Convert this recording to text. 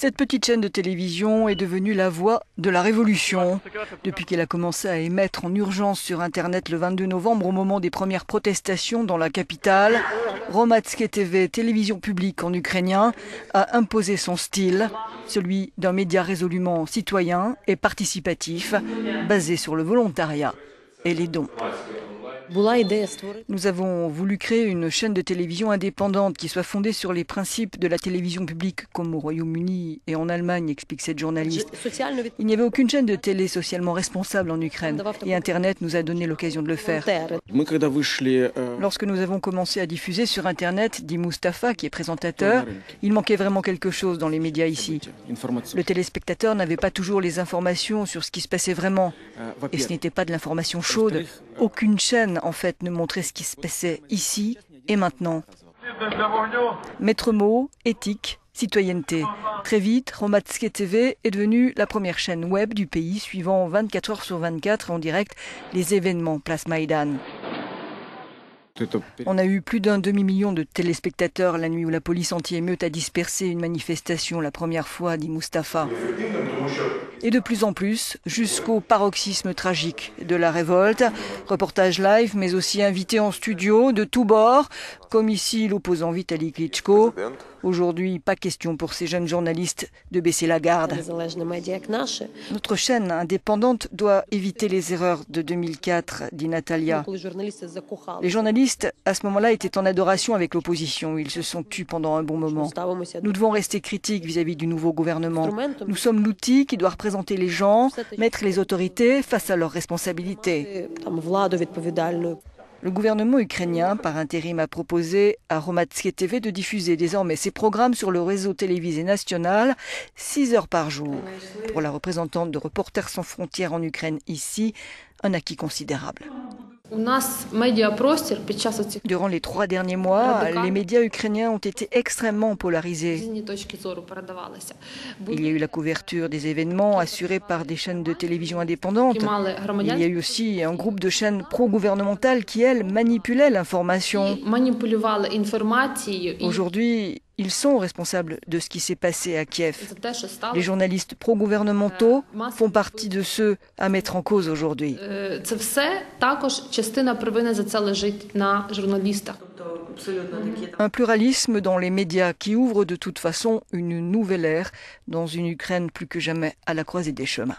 Cette petite chaîne de télévision est devenue la voix de la révolution. Depuis qu'elle a commencé à émettre en urgence sur Internet le 22 novembre, au moment des premières protestations dans la capitale, Hromadske TV, télévision publique en ukrainien, a imposé son style, celui d'un média résolument citoyen et participatif, basé sur le volontariat et les dons. Nous avons voulu créer une chaîne de télévision indépendante qui soit fondée sur les principes de la télévision publique comme au Royaume-Uni et en Allemagne, explique cette journaliste. Il n'y avait aucune chaîne de télé socialement responsable en Ukraine et Internet nous a donné l'occasion de le faire. Lorsque nous avons commencé à diffuser sur Internet, dit Mustafa, qui est présentateur, il manquait vraiment quelque chose dans les médias ici. Le téléspectateur n'avait pas toujours les informations sur ce qui se passait vraiment. Et ce n'était pas de l'information chaude. Aucune chaîne, en fait, ne montrait ce qui se passait ici et maintenant. Maître mot, éthique, citoyenneté. Très vite, Hromadske TV est devenue la première chaîne web du pays, suivant 24 heures sur 24 en direct les événements Place Maïdan. On a eu plus d'1 demi-million de téléspectateurs la nuit où la police anti-émeute a dispersé une manifestation la première fois, dit Mustafa. Et de plus en plus, jusqu'au paroxysme tragique de la révolte. Reportage live, mais aussi invité en studio de tous bords, comme ici l'opposant Vitali Klitschko. Aujourd'hui, pas question pour ces jeunes journalistes de baisser la garde. Notre chaîne indépendante doit éviter les erreurs de 2004, dit Natalia. Les journalistes, à ce moment-là, étaient en adoration avec l'opposition. Ils se sont tus pendant un bon moment. Nous devons rester critiques vis-à-vis du nouveau gouvernement. Nous sommes l'outil qui doit représenter les gens, mettre les autorités face à leurs responsabilités. Le gouvernement ukrainien, par intérim, a proposé à Hromadske TV de diffuser désormais ses programmes sur le réseau télévisé national 6 heures par jour. Pour la représentante de Reporters sans frontières en Ukraine ici, un acquis considérable. Durant les 3 derniers mois, les médias ukrainiens ont été extrêmement polarisés. Il y a eu la couverture des événements assurée par des chaînes de télévision indépendantes. Il y a eu aussi un groupe de chaînes pro-gouvernementales qui, elles, manipulaient l'information. Aujourd'hui, ils sont responsables de ce qui s'est passé à Kiev. Les journalistes pro-gouvernementaux font partie de ceux à mettre en cause aujourd'hui. Un pluralisme dans les médias qui ouvre de toute façon une nouvelle ère dans une Ukraine plus que jamais à la croisée des chemins.